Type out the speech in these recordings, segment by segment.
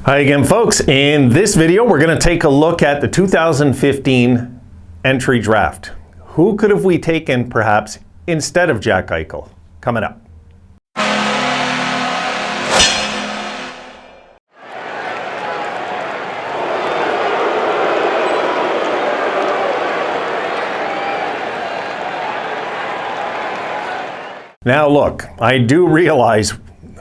Hi again, folks. In this video, we're going to take a look at the 2015 entry draft. Who could have we taken, perhaps, instead of Jack Eichel? Coming up. Now look, I do realize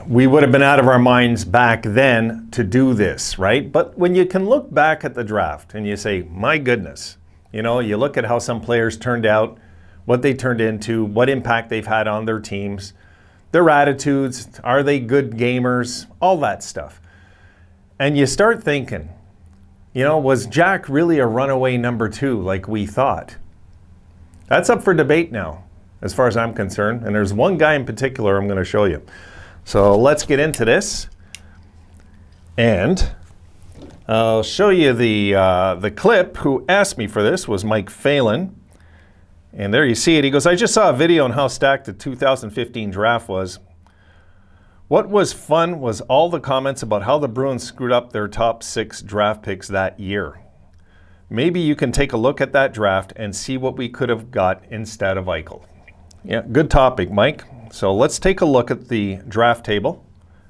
we would have been out of our minds back then to do this, right? But when you can look back at the draft and you say, my goodness, you know, you look at how some players turned out, what they turned into, what impact they've had on their teams, their attitudes, are they good gamers, all that stuff. And you start thinking, you know, was Jack really a runaway number two like we thought? That's up for debate now, as far as I'm concerned. And there's one guy in particular I'm going to show you. So let's get into this, and I'll show you the clip. Who asked me for this was Mike Phelan, and there you see it. He goes, I just saw a video on how stacked the 2015 draft was. What was fun was all the comments about how the Bruins screwed up their top 6 draft picks that year. Maybe you can take a look at that draft and see what we could have got instead of Eichel. Yeah, good topic, Mike. So let's take a look at the draft table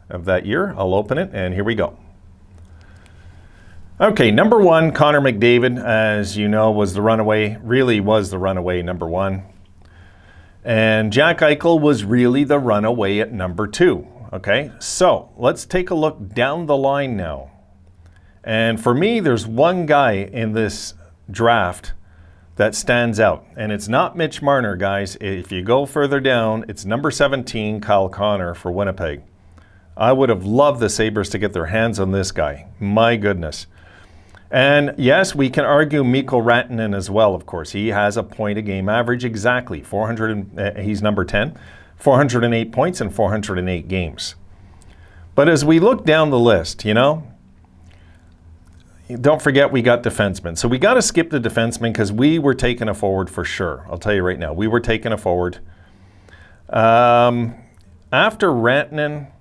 of that year. I'll open it, and here we go. Okay, number 1, Connor McDavid, as you know, was the runaway, really was the runaway number 1. And Jack Eichel was really the runaway at number 2. Okay, so let's take a look down the line now. And for me, there's one guy in this draft that stands out, and it's not Mitch Marner, guys. If you go further down, it's number 17, Kyle Connor for Winnipeg. I would have loved the Sabres to get their hands on this guy. My goodness. And yes, we can argue Mikko Rantanen as well, of course. He has a point-a-game average exactly. He's number 10, 408 points in 408 games. But as we look down the list, you know, don't forget we got defensemen. So we got to skip the defensemen because we were taking a forward for sure. I'll tell you right now, we were taking a forward. After Rantanen,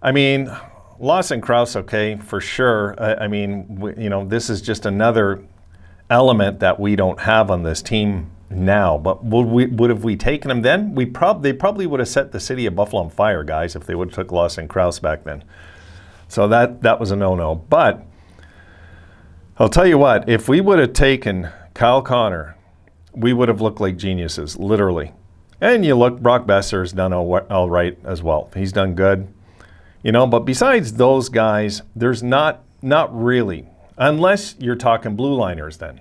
I mean, Lawson Krause, okay, for sure. I mean, you know, this is just another element that we don't have on this team now. But would have we taken him then? They probably would have set the city of Buffalo on fire, guys, if they would have took Lawson Krause back then. So that was a no-no. But I'll tell you what, if we would have taken Kyle Connor, we would have looked like geniuses, literally. And you look, Brock Besser's done all right as well. He's done good. You know, but besides those guys, there's not really, unless you're talking blue liners then.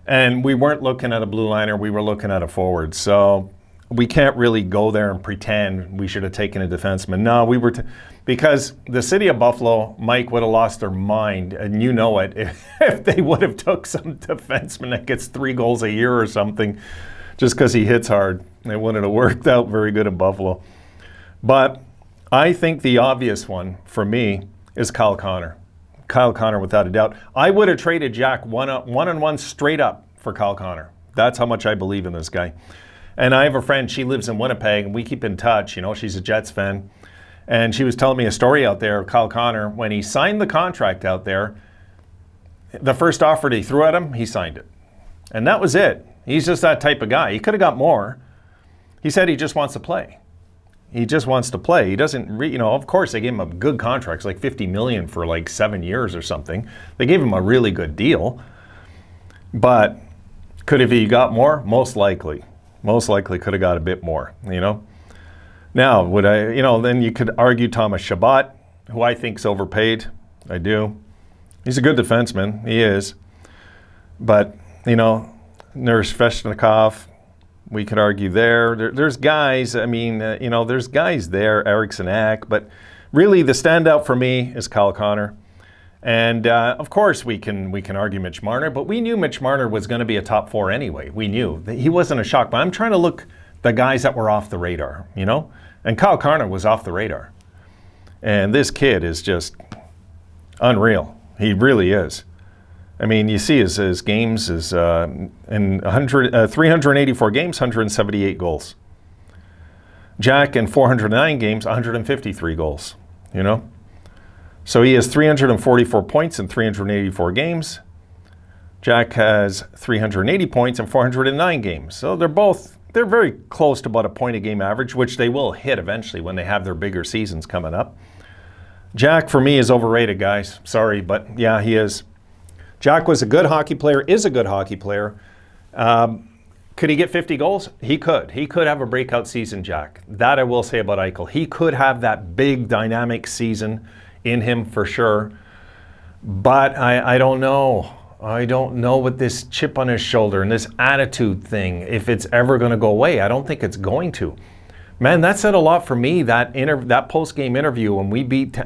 And we weren't looking at a blue liner, we were looking at a forward. So we can't really go there and pretend we should have taken a defenseman. No, we were, because the city of Buffalo, Mike, would have lost their mind, and you know it, if they would have took some defenseman that gets 3 goals a year or something, just because he hits hard. It wouldn't have worked out very good in Buffalo. But I think the obvious one for me is Kyle Connor. Kyle Connor, without a doubt. I would have traded Jack one-on-one straight up for Kyle Connor. That's how much I believe in this guy. And I have a friend, she lives in Winnipeg, and we keep in touch. You know, she's a Jets fan. And she was telling me a story out there of Kyle Connor. When he signed the contract out there, the first offer they threw at him, he signed it. And that was it. He's just that type of guy. He could have got more. He said he just wants to play. He just wants to play. He doesn't, you know, of course, they gave him a good contract, like $50 million for like 7 years or something. They gave him a really good deal. But could have he got more? Most likely. Most likely could have got a bit more, you know. Now, would I, you know, then you could argue Thomas Chabot, who I think is overpaid. I do. He's a good defenseman. He is. But, you know, Nurse Svechnikov, we could argue there's guys, I mean, you know, there's guys there, Eriksson Ek, but really the standout for me is Kyle Connor. And of course we can argue Mitch Marner, but we knew Mitch Marner was going to be a top 4 anyway. We knew that he wasn't a shock. But I'm trying to look the guys that were off the radar, you know? And Kyle Connor was off the radar. And this kid is just unreal. He really is. I mean, you see his games is in 384 games, 178 goals. Jack in 409 games, 153 goals, you know? So he has 344 points in 384 games. Jack has 380 points in 409 games. So they're very close to about a point a game average, which they will hit eventually when they have their bigger seasons coming up. Jack, for me, is overrated, guys. Sorry, but yeah, he is. Jack was a good hockey player, is a good hockey player. Could he get 50 goals? He could. He could have a breakout season, Jack. That I will say about Eichel. He could have that big dynamic season in him for sure. But I don't know. I don't know with this chip on his shoulder and this attitude thing, if it's ever going to go away. I don't think it's going to. Man, that said a lot for me, that post-game interview when we beat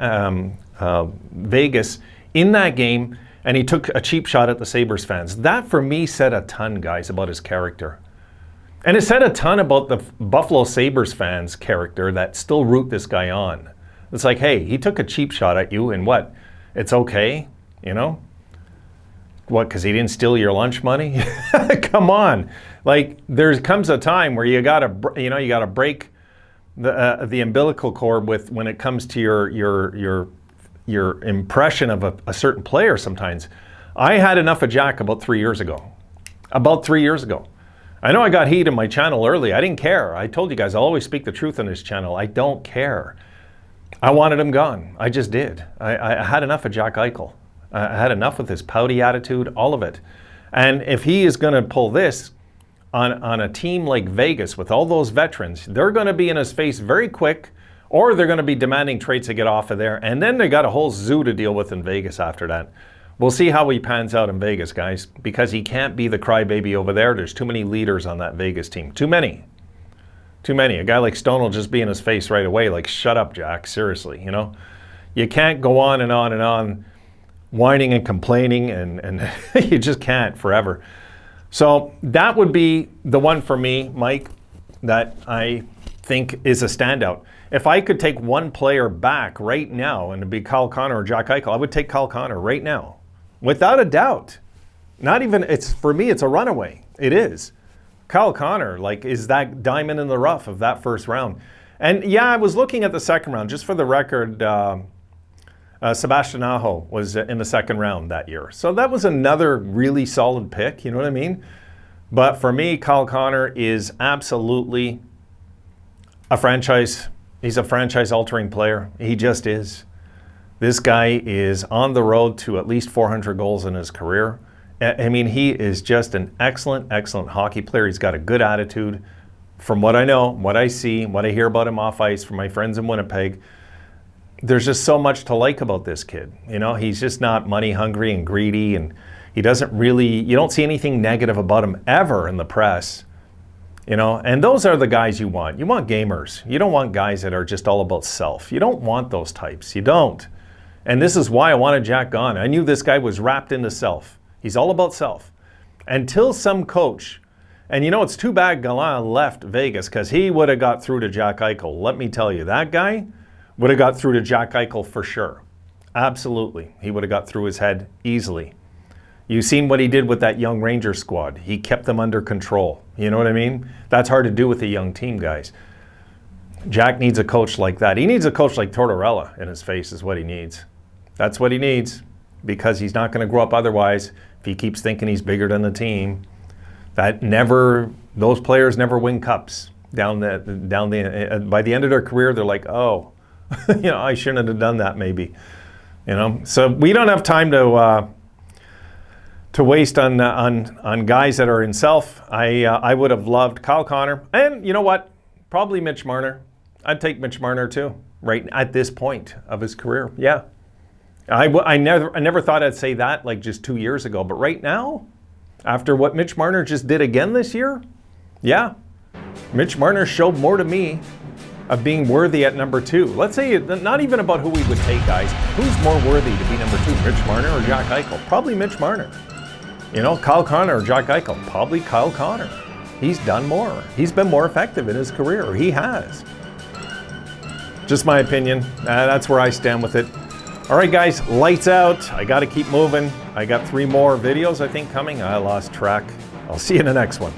Vegas in that game, and he took a cheap shot at the Sabres fans. That, for me, said a ton, guys, about his character. And it said a ton about the Buffalo Sabres fans' character that still root this guy on. It's like, hey, he took a cheap shot at you, and what? It's okay, you know? What, because he didn't steal your lunch money? Come on. Like, there comes a time where you gotta break the umbilical cord when it comes to your impression of a certain player sometimes. I had enough of Jack about 3 years ago. About 3 years ago. I know I got heat in my channel early. I didn't care. I told you guys I'll always speak the truth on this channel. I don't care. I wanted him gone. I just did. I had enough of Jack Eichel. I had enough with his pouty attitude, all of it. And if he is going to pull this on a team like Vegas with all those veterans, they're going to be in his face very quick, or they're going to be demanding trades to get off of there. And then they got a whole zoo to deal with in Vegas after that. We'll see how he pans out in Vegas, guys, because he can't be the crybaby over there. There's too many leaders on that Vegas team. Too many. Too many. A guy like Stone will just be in his face right away, like, shut up, Jack, seriously, you know? You can't go on and on and on whining and complaining, and you just can't forever. So that would be the one for me, Mike, that I think is a standout. If I could take one player back right now and it'd be Kyle Connor or Jack Eichel, I would take Kyle Connor right now, without a doubt. Not even, for me, it's a runaway. It is. Kyle Connor, like, is that diamond in the rough of that first round. And yeah, I was looking at the second round, just for the record. Sebastian Aho was in the second round that year. So that was another really solid pick, you know what I mean? But for me, Kyle Connor is absolutely he's a franchise-altering player. He just is. This guy is on the road to at least 400 goals in his career. I mean, he is just an excellent, excellent hockey player. He's got a good attitude. From what I know, what I see, what I hear about him off ice from my friends in Winnipeg, there's just so much to like about this kid. You know, he's just not money hungry and greedy, and he doesn't really, you don't see anything negative about him ever in the press. You know, and those are the guys you want. You want gamers. You don't want guys that are just all about self. You don't want those types. You don't. And this is why I wanted Jack gone. I knew this guy was wrapped into self. He's all about self. Until some coach, and you know, it's too bad Gallant left Vegas, because he would have got through to Jack Eichel. Let me tell you, that guy would have got through to Jack Eichel for sure. Absolutely. He would have got through his head easily. You've seen what he did with that young Ranger squad. He kept them under control. You know what I mean? That's hard to do with a young team, guys. Jack needs a coach like that. He needs a coach like Tortorella in his face is what he needs. That's what he needs, because he's not going to grow up otherwise if he keeps thinking he's bigger than the team. Those players never win cups. By the end of their career, they're like, oh, you know, I shouldn't have done that maybe. You know, so we don't have time to waste on guys that are in self. I would have loved Kyle Connor, and you know what? Probably Mitch Marner. I'd take Mitch Marner too, right at this point of his career. Yeah, I never thought I'd say that like just 2 years ago, but right now, after what Mitch Marner just did again this year, yeah, Mitch Marner showed more to me of being worthy at number 2. Let's say, not even about who we would take, guys. Who's more worthy to be number 2, Mitch Marner or Jack Eichel? Probably Mitch Marner. You know, Kyle Connor or Jack Eichel? Probably Kyle Connor. He's done more. He's been more effective in his career, or he has. Just my opinion. That's where I stand with it. All right, guys, lights out. I got to keep moving. I got 3 more videos, I think, coming. I lost track. I'll see you in the next one.